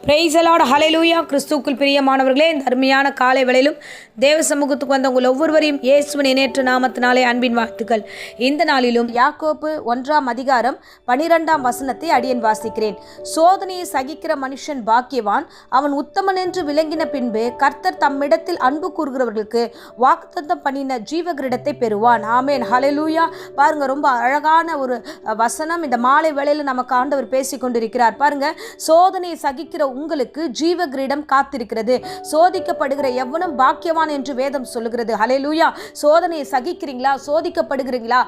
Price the Lord, ஹல்லேலூயா. கிறிஸ்துவுக்குள் பிரியமானவர்களே, இந்த அருமையான காலை வேளையிலும் தேவ சமூகத்துக்கு வந்த உங்கள் ஒவ்வொருவரையும் இயேசுவின் இணையற்ற நாமத்தினாலே அன்பின் வாழ்த்துக்கள். இந்த நாளிலும் யாக்கோபு 1:12 அடியேன் வாசிக்கிறேன். சோதனையை சகிக்கிற மனுஷன் பாக்கியவான், அவன் உத்தமன் என்று விளங்கின பின்பு கர்த்தர் தம்மிடத்தில் அன்பு கூறுகிறவர்களுக்கு வாக்குத்தத்தம் பண்ணின ஜீவகிரீடத்தை பெறுவான். ஆமேன், ஹல்லேலூயா. பாருங்க, ரொம்ப அழகான ஒரு வசனம் இந்த மாலை வேளையில் நமக்கு ஆண்டவர் பேசிக் கொண்டிருக்கிறார். பாருங்க, சோதனையை சகிக்கிற உங்களுக்கு ஜீவ கிரீடம் காத்திருக்கிறது. சோதிக்கப்படுகிற எவனும் பாக்கியவான் என்று வேதம் சொல்லுகிறது. ஹல்லேலூயா. சோதனையை சகிக்கிறீங்களா? சோதிக்கப்படுகிறீங்களா?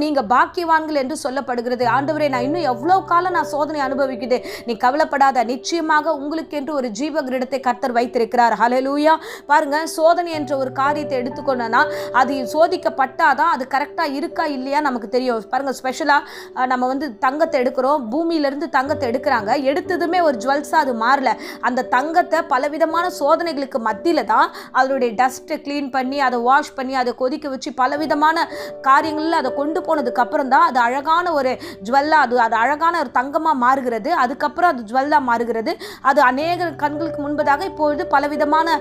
நீங்க பாக்கியவான்கள் என்று சொல்லப்படுகிறது. ஆண்டவரே, நான் இன்னும் எவ்வளவு காலம் நான் சோதனை அனுபவிக்குது, நீ கவலைப்படாத, நிச்சயமாக உங்களுக்கு என்று ஒரு ஜீவ கிரீடத்தை கர்த்தர் வைத்திருக்கிறார். ஹல்லேலூயா. பாருங்க, சோதனை என்ற ஒரு காரியத்தை எடுத்துக்கொண்டோம்னா அது சோதிக்கப்பட்டாதான் அது கரெக்டா இருக்கா இல்லையா நமக்கு தெரியும். பாருங்க, ஸ்பெஷலா நம்ம தங்கத்தை எடுக்கிறோம், பூமியிலிருந்து தங்கத்தை எடுக்கிறாங்க, எடுத்ததுமே ஒரு ஜுவல்ஸா அது மாறல. அந்த தங்கத்தை பலவிதமான சோதனைகளுக்கு மத்தியில தான் அதனுடைய டஸ்ட் கிளீன் பண்ணி அதை வாஷ் பண்ணி அதை கொதிக்க வச்சு பலவிதமான காரியங்கள்ல அதை கொண்டு போனதுக்கு அப்புறம் தான் அது அழகான ஒரு ஜுவல்லா, அது அழகான ஒரு தங்கமா மாறுகிறது. அதுக்கப்புறம் அது ஜுவல்லா மாறுகிறது. அது அநேக கண்களுக்கு முன்பதாக இப்பொழுது பலவிதமான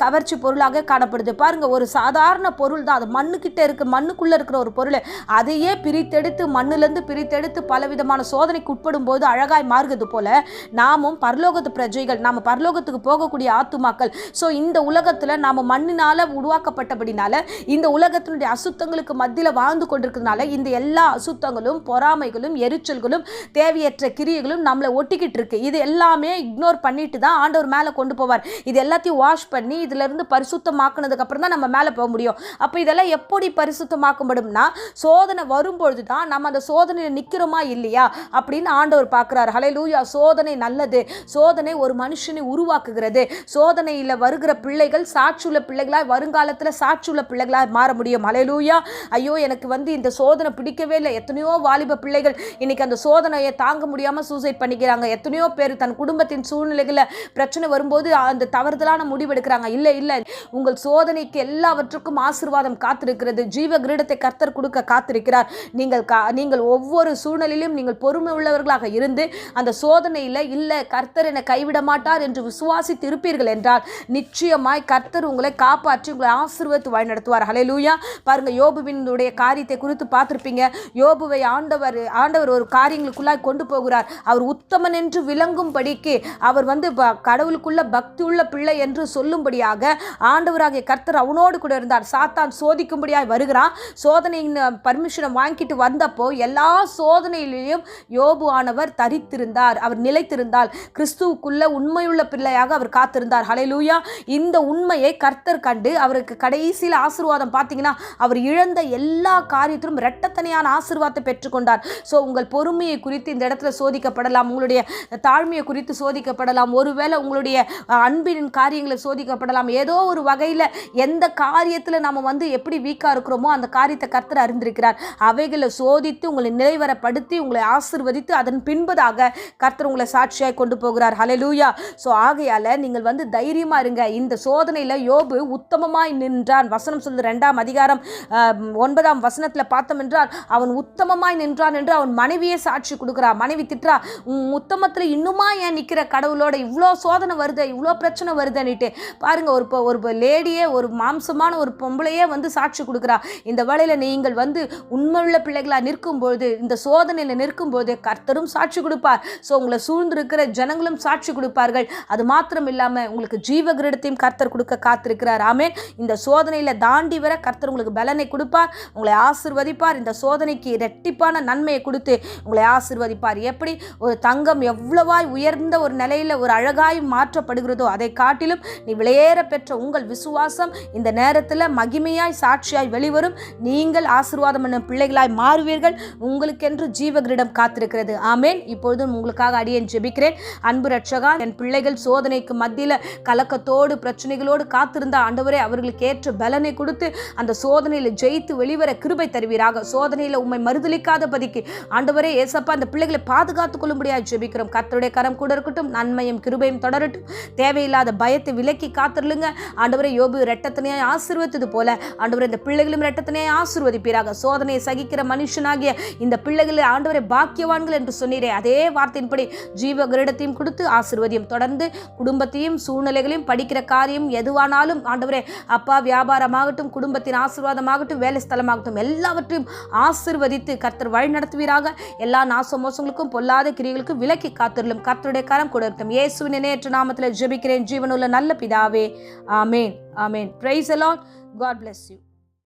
கவர்ச்சி பொருளாக காணப்படுது. பாருங்க, ஒரு சாதாரண பொருள் தான், அது மண்ணுக்கிட்ட இருக்கு, மண்ணுக்குள்ள இருக்கிற ஒரு பொருள், அதையே பிரித்தெடுத்து மண்ணிலிருந்து பிரித்தெடுத்து பலவிதமான சோதனைக்கு உட்படும் போது அழகாய் மாறுகிறது போல நாமும் பரலோகத்து பிரஜைகள், நாம பரலோகத்துக்கு போகக்கூடிய ஆத்துமாக்கள். இந்த உலகத்துல நாம மண்ணினால உருவாக்கப்பட்டபடினால இந்த உலகத்தினுடைய அசுத்தங்களுக்கு மத்தியில வாழ்ந்து கொண்டிருக்கிறதுனால இந்த எல்லா அசுத்தங்களும் பொறாமைகளும் எரிச்சல்களும் தேவையற்ற கிரியைகளும் நம்மளை ஒட்டிக்கிட்டு இருக்கு. இது எல்லாமே இக்னோர் பண்ணிட்டு தான் ஆண்டவர் மேல கொண்டு போவார். இது எல்லாத்தையும் வாஷ் பண்ணி இதுல இருந்து பரிசுத்தமாக்குனதுக்கு அப்புறம் தான் நம்ம மேல போக முடியும். அப்ப இதெல்லாம் எப்படி பரிசுத்தமாக்கப்படும்னா சோதனை வரும்பொழுது தான் நம்ம அந்த சோதனையில நிக்கிறோமா இல்லையா அப்படின்னு ஆண்டவர் பார்க்கிறார். ஹல்லேலூயா. சோதனை நல்லது. சோதனை ஒரு மனுஷனை உருவாக்குகிறது. சோதனையில் வருகிற பிள்ளைகள் சாட்சியுள்ள பிள்ளைகளாய் வருங்காலத்தில் சாட்சியுள்ள பிள்ளைகளாய் மாற முடியும். ஹல்லேலூயா. ஐயோ, எனக்கு இந்த சோதனை பிடிக்கவே இல்லை. எத்தனையோ வாலிப பிள்ளைகள் இன்னைக்கு அந்த சோதனையை தாங்க முடியாமல் சூசைட் பண்ணிக்கிறாங்க. எத்தனையோ பேர் தன் குடும்பத்தின் சூழ்நிலைகளில் பிரச்சனை வரும்போது அந்த தவறுதலான முடிவெடுக்கிறாங்க. இல்லை இல்லை, உங்கள் சோதனைக்கு எல்லாவற்றுக்கும் ஆசீர்வாதம் காத்திருக்கிறது. ஜீவ கிரீடத்தை கர்த்தர் கொடுக்க காத்திருக்கிறார். நீங்கள் ஒவ்வொரு சூழ்நிலையிலும் நீங்கள் பொறுமை உள்ளவர்களாக இருந்து அந்த சோதனையில் இல்லை கர்த்தர் என்னை கைவிட மாட்டார் என்று விசுவாசித்து இருப்பீர்கள் என்றால் நிச்சயமாய் கர்த்தர் உங்களை காப்பாற்றி உங்களை ஆசீர்வதித்து வழிநடத்துவார். ஹல்லேலூயா. பாருங்க, யோபுவினுடைய காரியத்தை குறித்து பார்த்திருப்பீங்க. யோபுவை ஆண்டவர் ஒரு காரியங்களுக்குள்ளாய் கொண்டு போகிறார். அவர் உத்தமன் என்று விளங்கும்படிக்கு, அவர் கடவுளுக்குள்ள பக்தி உள்ள பிள்ளை என்று சொல்லும்படியாக ஆண்டவராகிய கர்த்தர் அவனோடு கூட இருந்தார். சாத்தான் சோதிக்கும்படியாய் வருகிறான். சோதனையின் பர்மிஷனை வாங்கிட்டு வந்தப்போ எல்லா சோதனையிலையும் யோபு ஆனவர் தரித்திருந்தார், அவர் நிலைத்திருந்தார். கிறிஸ்துவுக்குள்ள உண்மையுள்ள பிள்ளையாக அவர் காத்திருந்தார். ஹல்லேலூயா. இந்த உண்மையை கர்த்தர் கண்டு அவருக்கு கடைசியில் ஆசீர்வாதம் பார்த்தீங்கன்னா அவர் இழந்த எல்லா காரியத்திலும் இரட்டத்தனையான ஆசீர்வாதத்தை பெற்றுக்கொண்டார். உங்கள் பொறுமையை குறித்து இந்த இடத்துல சோதிக்கப்படலாம், உங்களுடைய தாழ்மையை குறித்து சோதிக்கப்படலாம், ஒருவேளை உங்களுடைய அன்பின் காரியங்களை சோதிக்கப்படலாம். ஏதோ ஒரு வகையில் எந்த காரியத்தில் நம்ம எப்படி வீக்காக இருக்கிறோமோ அந்த காரியத்தை கர்த்தர் அறிந்திருக்கிறார். அவைகளை சோதித்து உங்களை நிலைவரப்படுத்தி உங்களை ஆசீர்வதித்து அதன் பின்பதாக கர்த்தர் உங்களை சாட்சியாய் கொண்டு போகிறார். ஹல்லேலூயா. ஆகையால நீங்கள் தைரியமா இருங்க. இந்த சோதனையில யோபு உத்தமமாய் நின்றான். வசனம் சொல்லுது 2:9 பார்த்தோம் என்றால் அவன் உத்தமமாய் நின்றான் என்று அவன் மனைவியே சாட்சி கொடுக்கிறா. மனைவி திட்டுறா, உத்தமத்துல இன்னுமா ஏன் நிக்கிற, கடவுளோட இவ்வளோ சோதனை வருது, இவ்வளோ பிரச்சனை வருதுன்னுட்டு. பாருங்க, ஒரு லேடியே, ஒரு மாம்சமான ஒரு பொம்பளையே சாட்சி கொடுக்கிறா. இந்த வேளையில நீங்கள் உண்மையுள்ள பிள்ளைகளா நிற்கும்போது, இந்த சோதனையில நிற்கும்போது கர்த்தரும் சாட்சி கொடுப்பார். உங்களை சூழ்ந்திருக்கிற ஜனங்களும் சாட்சி கொடுப்பார்கள். அது மாத்திரம் இல்லாம உங்களுக்கு ஜீவ கிரீடத்தையும் கர்த்தர் கொடுக்க காத்திருக்கிறார். ஆமென். இந்த சோதனையில தாண்டி வர கர்த்தர் உங்களுக்கு பலனை கொடுப்பார், உங்களை ஆசீர்வதிப்பார். இந்த சோதனைக்கு இரட்டிப்பான நன்மையை கொடுத்து உங்களை ஆசீர்வதிப்பார். எப்படி ஒரு தங்கம் எவ்வளவாய் உயர்ந்த ஒரு நிலையில ஒரு அழகாய் மாற்றப்படுகிறதோ அதை காட்டிலும் நீ விலையேற பெற்ற உங்கள் விசுவாசம் இந்த நேரத்தில் மகிமையாய் சாட்சியாய் வெளிவரும். நீங்கள் ஆசீர்வாதம் பண்ண பிள்ளைகளாய் மாறுவீர்கள். உங்களுக்கென்று ஜீவ கிரீடம் காத்திருக்கிறது. ஆமென். இப்பொழுதும் உங்களுக்காக அடியேன் ஜெபிக்கிறேன். அன்பு ரட்சகா, என் பிள்ளைகள் சோதனைக்கு மத்தியில கலக்கத்தோடு பிரச்சனைகளோடு காத்திருந்த ஆண்டவரே, அவர்களுக்கு ஏற்ற பலனை கொடுத்து அந்த சோதனையில ஜெயித்து வெளிவர கிருபை தருவீராக. சோதனையில உம்மை மறுதலிக்காத பதிக்கு ஆண்டவரே ஏசப்பா அந்த பிள்ளைகளை பாதுகாத்துக் கொள்ளும்படியாக ஜெபிக்கிறோம். கர்த்தருடைய கரம் கூட இருக்கட்டும், நன்மையும் கிருபையும் தொடரட்டும். தேவையில்லாத பயத்தை விலக்கி காத்திருளுங்க ஆண்டவரே. யோபு இரட்டத்தனையாய் ஆசீர்வதித்தது போல ஆண்டவரே இந்த பிள்ளைகளும் இரட்டத்தனையாய் ஆசீர்வதிப்பீராக. சோதனையை சகிக்கிற மனுஷனாகிய இந்த பிள்ளைகளை ஆண்டவரே பாக்கியவான்கள் என்று சொன்னீரே, அதே வார்த்தையின்படி ஜீவ கிரீடத்தையும் கொடுத்து ஆசீர்வதியும். தொடர்ந்து குடும்பத்தையும் சூழ்நிலைகளையும் படிக்கிற காரியம் எதுவானாலும் ஆண்டவரே அப்பா, வியாபாரமாகட்டும், குடும்பத்தின் ஆசீர்வாதமாகட்டும், வேலை ஸ்தலமாகட்டும், எல்லாவற்றையும் ஆசீர்வதித்து கர்த்தர் வழி நடத்துவீராக. எல்லா நாச மோசங்களுக்கும் பொல்லாத கிரியைகளுக்கும் விலக்கி காத்திரலும். கர்த்தருடைய கரம் கொடுக்கும். இயேசுவின் இணையற்ற நாமத்தில் ஜெபிக்கிறேன் ஜீவனுள்ள நல்ல பிதாவே. ஆமேன். ஆமேன். Praise the lord. God bless you.